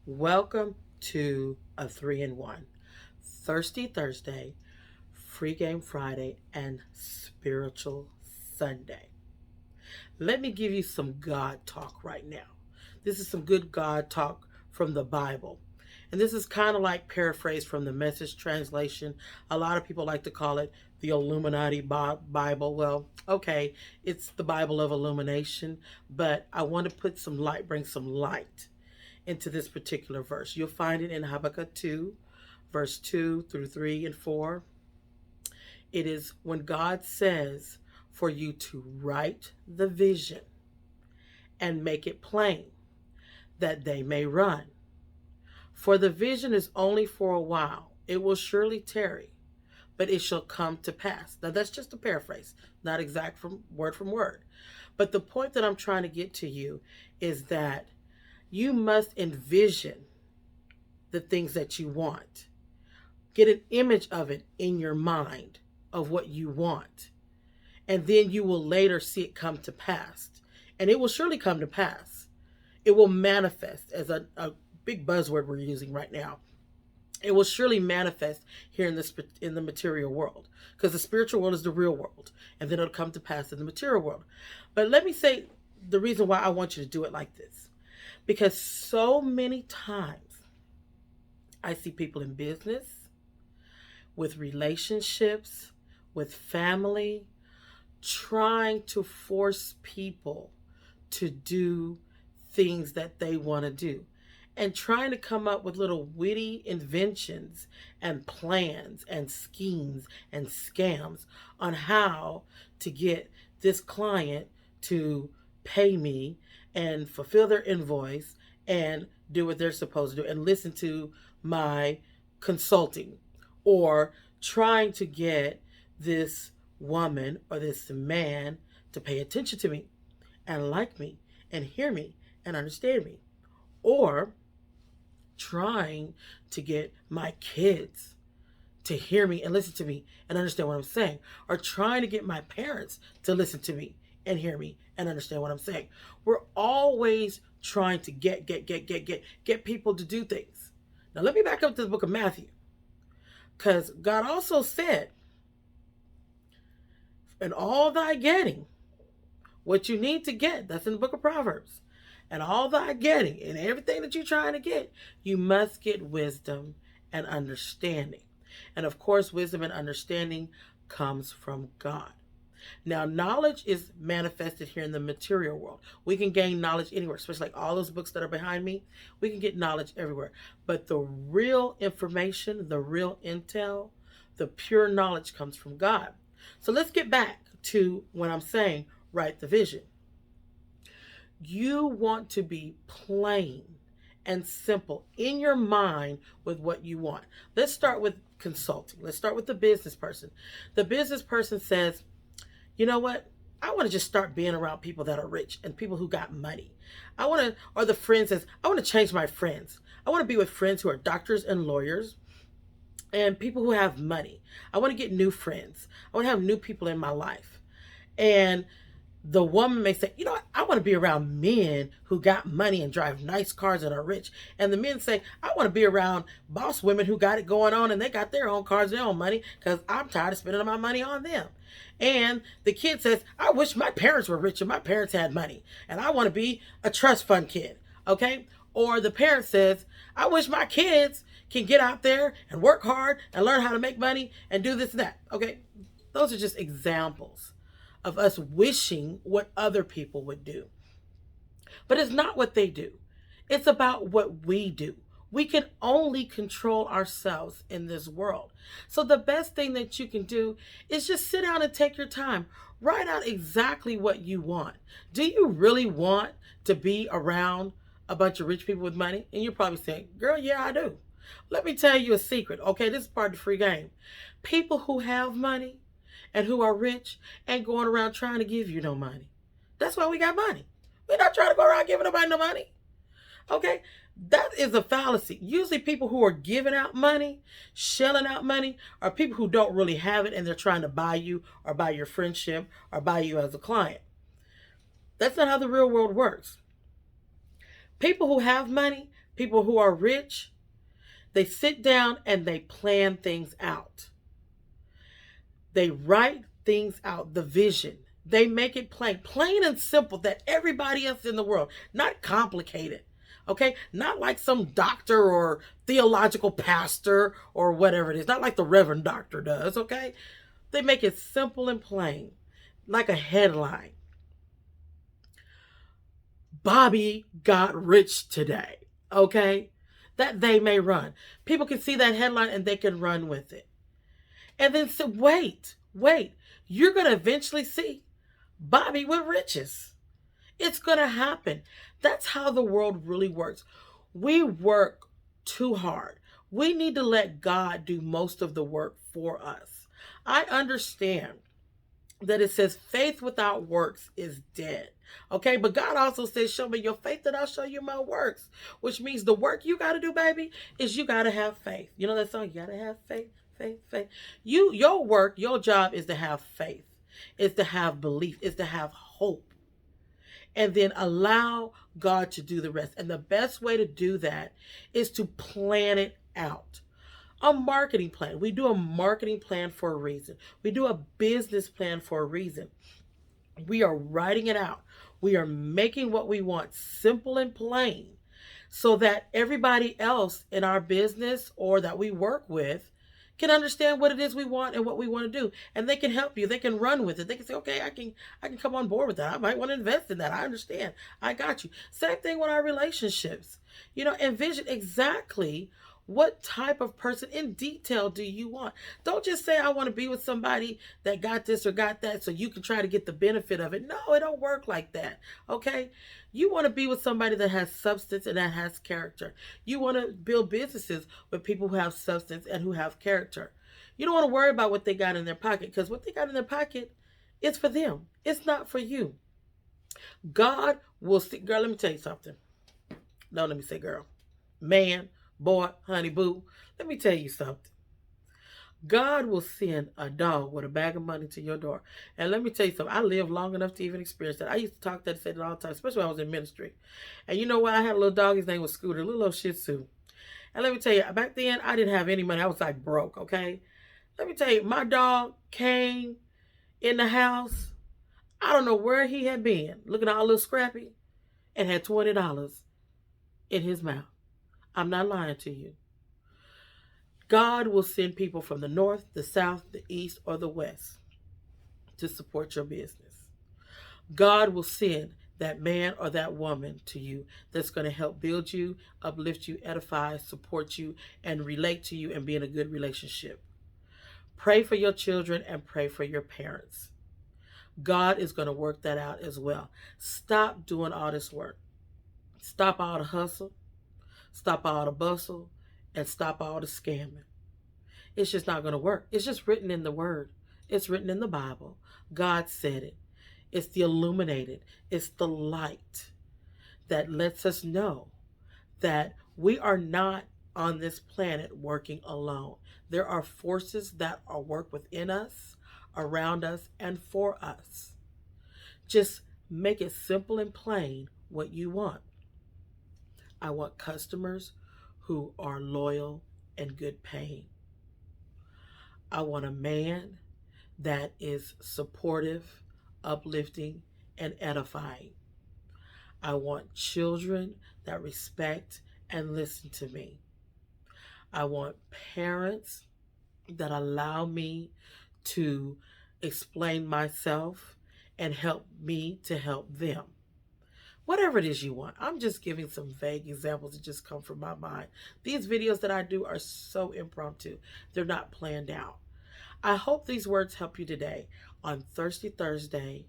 Welcome to a 3-in-1 Thirsty Thursday, Free Game Friday, and Spiritual Sunday. Let me give you some God talk right now. This is some good God talk from the Bible. And this is kind of like paraphrased from the Message translation. A lot of people like to call it the Illuminati Bible. Well, okay, it's the Bible of illumination, but I want to put some light, bring some light into this particular verse. You'll find it in Habakkuk 2, verse 2 through 3 and 4. It is when God says for you to write the vision and make it plain that they may run. For the vision is only for a while, it will surely tarry, but it shall come to pass. Now, that's just a paraphrase, not exact from word. But the point that I'm trying to get to you is that you must envision the things that you want. Get an image of it in your mind of what you want. And then you will later see it come to pass. And it will surely come to pass. It will manifest as a big buzzword we're using right now. It will surely manifest here in the material world, because the spiritual world is the real world, and then it'll come to pass in the material world. But let me say the reason why I want you to do it like this, because so many times I see people in business, with relationships, with family, trying to force people to do things that they want to do, and trying to come up with little witty inventions and plans and schemes and scams on how to get this client to pay me and fulfill their invoice and do what they're supposed to do and listen to my consulting, or trying to get this woman or this man to pay attention to me and like me and hear me and understand me, or trying to get my kids to hear me and listen to me and understand what I'm saying, or trying to get my parents to listen to me and hear me and understand what I'm saying. We're always trying to get people to do things. Now let me back up to the book of Matthew, because God also said, "And all thy getting," what you need to get, that's in the book of Proverbs. "And all thy getting," and everything that you're trying to get, you must get wisdom and understanding. And of course, wisdom and understanding comes from God. Now, knowledge is manifested here in the material world. We can gain knowledge anywhere, especially like all those books that are behind me. We can get knowledge everywhere. But the real information, the real intel, the pure knowledge comes from God. So let's get back to when I'm saying write the vision. You want to be plain and simple in your mind with what you want. Let's start with consulting. Let's start with the business person. The business person says, "You know what? I want to just start being around people that are rich and people who got money. Or the friend says, I want to change my friends. I want to be with friends who are doctors and lawyers and people who have money. I want to get new friends. I want to have new people in my life." And the woman may say, "You know what? I want to be around men who got money and drive nice cars and are rich." And the men say, "I want to be around boss women who got it going on and they got their own cars, their own money, because I'm tired of spending my money on them." And the kid says, "I wish my parents were rich and my parents had money, and I want to be a trust fund kid." Okay? Or the parent says, "I wish my kids can get out there and work hard and learn how to make money and do this and that." Okay? Those are just examples of us wishing what other people would do. But it's not what they do. It's about what we do. We can only control ourselves in this world. So the best thing that you can do is just sit down and take your time. Write out exactly what you want. Do you really want to be around a bunch of rich people with money? And you're probably saying, "Girl, yeah, I do." Let me tell you a secret. Okay, this is part of the free game. People who have money and who are rich ain't going around trying to give you no money. That's why we got money. We're not trying to go around giving nobody no money. Okay? That is a fallacy. Usually people who are giving out money, shelling out money, are people who don't really have it and they're trying to buy you or buy your friendship or buy you as a client. That's not how the real world works. People who have money People who are rich, they sit down and they plan things out. They write things out, the vision. They make it plain, plain and simple that everybody else in the world, not complicated. Okay? Not like some doctor or theological pastor or whatever it is. Not like the Reverend Doctor does, okay? They make it simple and plain, like a headline. Bobby got rich today, okay? That they may run. People can see that headline and they can run with it. And then say, wait, you're going to eventually see Bobby with riches. It's going to happen. That's how the world really works. We work too hard. We need to let God do most of the work for us. I understand that it says faith without works is dead. Okay, but God also says, show me your faith and I'll show you my works. Which means the work you got to do, baby, is you got to have faith. You know that song, you got to have faith, faith, faith. Your work, your job is to have faith, is to have belief, is to have hope. And then allow God to do the rest. And the best way to do that is to plan it out. A marketing plan. We do a marketing plan for a reason. We do a business plan for a reason. We are writing it out. We are making what we want simple and plain so that everybody else in our business or that we work with can understand what it is we want and what we want to do. And they can help you. They can run with it. They can say, okay, I can come on board with that. I might want to invest in that. I understand. I got you. Same thing with our relationships. Envision exactly what type of person in detail do you want? Don't just say, I want to be with somebody that got this or got that so you can try to get the benefit of it. No, it don't work like that. Okay? You want to be with somebody that has substance and that has character. You want to build businesses with people who have substance and who have character. You don't want to worry about what they got in their pocket because what they got in their pocket is for them. It's not for you. God will see. Girl, let me tell you something. No, let me say girl. Man, boy, honey, boo, let me tell you something. God will send a dog with a bag of money to your door. And let me tell you something. I lived long enough to even experience that. I used to talk that and say that all the time, especially when I was in ministry. And you know what? I had a little dog. His name was Scooter, a little old Shih Tzu. And let me tell you, back then, I didn't have any money. I was like broke, okay? Let me tell you, my dog came in the house. I don't know where he had been, looking all a little scrappy, and had $20 in his mouth. I'm not lying to you. God will send people from the north, the south, the east, or the west to support your business. God will send that man or that woman to you that's going to help build you, uplift you, edify, support you, and relate to you and be in a good relationship. Pray for your children and pray for your parents. God is going to work that out as well. Stop doing all this work. Stop all the hustle. Stop all the bustle. And stop all the scamming. It's just not going to work. It's just written in the Word. It's written in the Bible. God said it. It's the illuminated. It's the light that lets us know that we are not on this planet working alone. There are forces that are work within us, around us, and for us. Just make it simple and plain what you want. I want customers who are loyal and good paying. I want a man that is supportive, uplifting, and edifying. I want children that respect and listen to me. I want parents that allow me to explain myself and help me to help them. Whatever it is you want. I'm just giving some vague examples that just come from my mind. These videos that I do are so impromptu. They're not planned out. I hope these words help you today on Thirsty Thursday,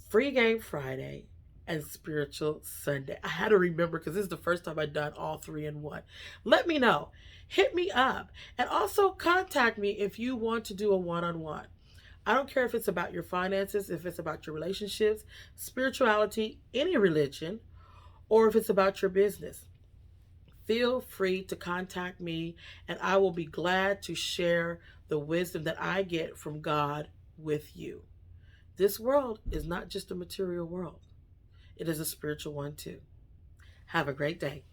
Free Game Friday, and Spiritual Sunday. I had to remember because this is the first time I've done all three in one. Let me know. Hit me up. And also contact me if you want to do a one-on-one. I don't care if it's about your finances, if it's about your relationships, spirituality, any religion, or if it's about your business. Feel free to contact me, and I will be glad to share the wisdom that I get from God with you. This world is not just a material world. It is a spiritual one too. Have a great day.